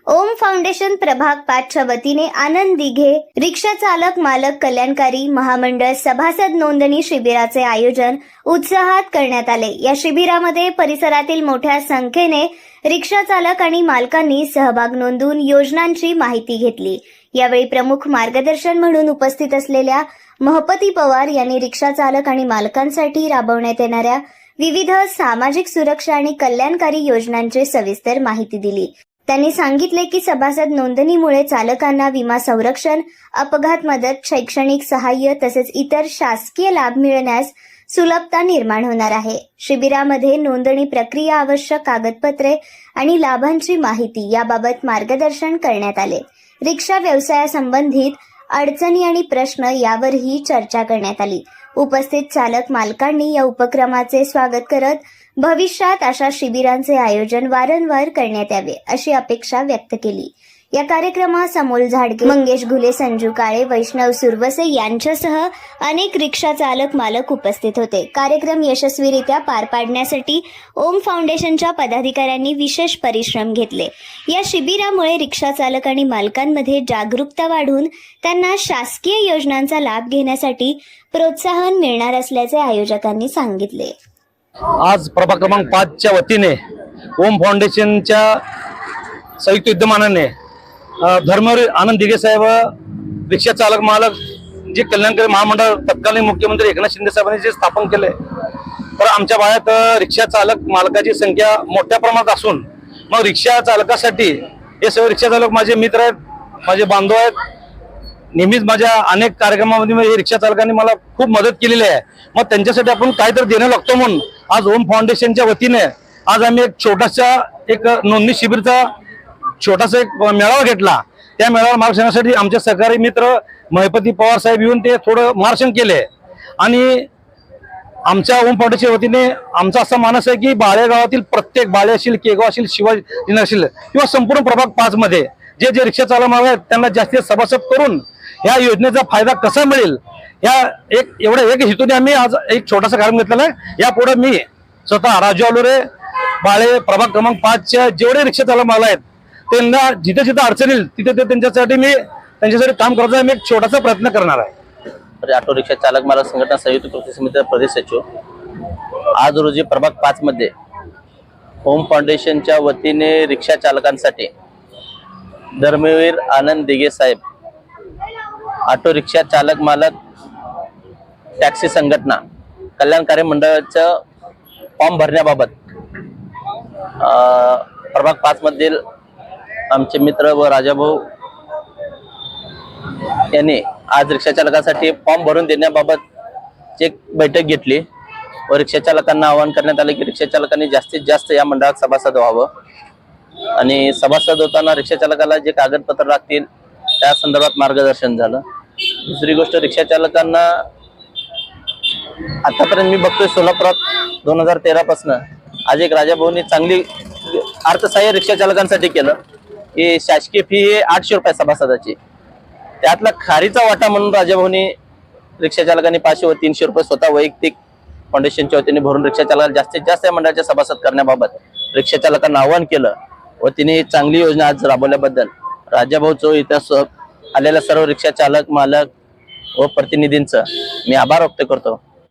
ओम foundation प्रभाग 5च्या वतीने आनंद दिघे रिक्षा चालक मालक कल्याणकारी महामंडळ सभासद नोंदणी शिबिराचे आयोजन उत्साहात करण्यात आले। या शिबिरामध्ये परिसरातील मोठ्या संख्येने रिक्षा चालक आणि मालकांनी सहभाग नोंदवून योजनांची माहिती घेतली। यावेळी प्रमुख मार्गदर्शन म्हणून उपस्थित असलेल्या महपती पवार यांनी रिक्षा चालक आणि मालकांसाठी राबवण्यात येणाऱ्या विविध सामाजिक सुरक्षा आणि कल्याणकारी योजनांची सविस्तर माहिती दिली। त्यांनी सांगितले की सभासद नोंदणीमुळे चालकांना विमा संरक्षण, अपघात मदत, शैक्षणिक सहाय्य तसेच इतर शासकीय लाभ मिळण्यास सुलभता निर्माण होणार आहे। शिबिरामध्ये नोंदणी प्रक्रिया, आवश्यक कागदपत्रे आणि लाभांची माहिती याबाबत मार्गदर्शन करण्यात आले। रिक्षा व्यवसायासंबंधित अडचणी आणि प्रश्न यावरही चर्चा करण्यात आली। उपस्थित चालक मालकांनी या उपक्रमाचे स्वागत करत भविष्यात अशा शिबिरांचे आयोजन वारंवार करण्यात यावे अशी अपेक्षा व्यक्त केली। या कार्यक्रमात अमोल झाडगे, मंगेश घुले, संजू काळे, वैष्णव सुरवसे यांच्यासह अनेक रिक्षा चालक मालक उपस्थित होते। कार्यक्रम यशस्वीरित्या पार पाडण्यासाठी ओम फाउंडेशनच्या पदाधिकाऱ्यांनी विशेष परिश्रम घेतले। या शिबिरामुळे रिक्षा चालक आणि मालकांमध्ये जागरूकता वाढून त्यांना शासकीय योजनांचा लाभ घेण्यासाठी प्रोत्साहन मिळणार असल्याचे आयोजकांनी सांगितले। आज प्रभाग क्रमांक 5च्या वतीने ओम फाउंडेशनच्या संयुक्त विद्यमानाने धर्मवीर आनंद दिघे साहेब, रिक्षा चालक मालक जे कल्याणकारी महामंडळ तत्कालीन मुख्यमंत्री एकनाथ शिंदे साहेबांनी जे स्थापन केले, तर आमच्या भागात रिक्षा चालक मालकाची संख्या मोठ्या प्रमाणात असून मग रिक्षा चालकासाठी हे सर्व रिक्षा चालक माझे मित्र आहेत, माझे बांधव आहेत। नेहमीच माझ्या अनेक कार्यक्रमामध्ये रिक्षा चालकांनी मला खूप मदत केलेली आहे। मग त्यांच्यासाठी आपण काहीतरी देणं लागतो म्हणून आज ओम फाउंडेशनच्या वतीने आज आम्ही एक छोटासा नोंदणी शिबिरचा छोटासा एक मेळावा घेतला। त्या मेळावा मार्गदर्शनासाठी आमचे सहकारी मित्र महपती पवार साहेब येऊन ते थोडं मार्गदर्शन केले। आणि आमच्या ओम फाउंडेशनच्या वतीने आमचा असा मानस आहे की बाळेगावातील प्रत्येक, बाळे असतील, केगाव असतील, शिवाजी असतील किंवा संपूर्ण प्रभाग 5 मध्ये जे जे रिक्षा चालक मालक आहेत त्यांना जास्तीत सभासद करून या योजनेचा फायदा कसा मिळेल या एवढ्या एक हेतूने आम्ही आज एक छोटासा कार्यक्रम घेतलेला आहे। यापुढे मी स्वतः राजू आलोरे, बाळे, प्रभाग क्रमांक 5च्या जेवढे रिक्षा चालक मालक आहेत त्यांना जिथे जिथे अडचण येईल तिथे ते त्यांच्यासाठी काम करायचा मी एक छोटासा प्रयत्न करणार आहे। ऑटो रिक्षा चालक मालक संघटना संयुक्त कृती समिती प्रदेश सचिव आज रोजी प्रभाग 5 मध्ये ओम फाउंडेशनच्या वतीने रिक्षा चालकांसाठी धर्मवीर आनंद दिघे साहेब, ऑटो रिक्षा चालक मालक टॅक्सी संघटना कल्याणकारी मंडळाचं फॉर्म भरण्याबाबत प्रभाग 5 मधील आमचे मित्र व राजाभाऊ यांनी आज रिक्षा चालकांसाठी फॉर्म भरून देण्याबाबत एक बैठक घेतली व रिक्षा चालकांना आवाहन करण्यात आले की रिक्षा चालकांनी जास्तीत जास्त या मंडळात सभासद व्हावं आणि सभासद होताना रिक्षा चालकाला जे कागदपत्र लागतील त्या संदर्भात मार्गदर्शन झालं। दुसरी गोष्ट, रिक्षा चालकांना आतापर्यंत मी बघतोय सोलापुरात 2013 पासून आज एक राजाभाऊंनी चांगली अर्थसहाय्य रिक्षा चालकांसाठी केलं की शासकीय फी आहे 800 रुपये सभासदाची, त्यातला खारीचा वाटा म्हणून राजाभाऊंनी रिक्षा चालकांनी 500 व 300 रुपये स्वतः वैयक्तिक फाउंडेशनच्या वतीने भरून रिक्षा चालकाला जास्तीत जास्त या मंडळाच्या सभासद करण्याबाबत रिक्षा चालकांना आवाहन केलं व तिने चांगली योजना आज राबवल्याबद्दल राजाभाऊचं इथं आलेल्या सर्व रिक्षा चालक मालक व प्रतिनिधींचं मी आभार व्यक्त करतो।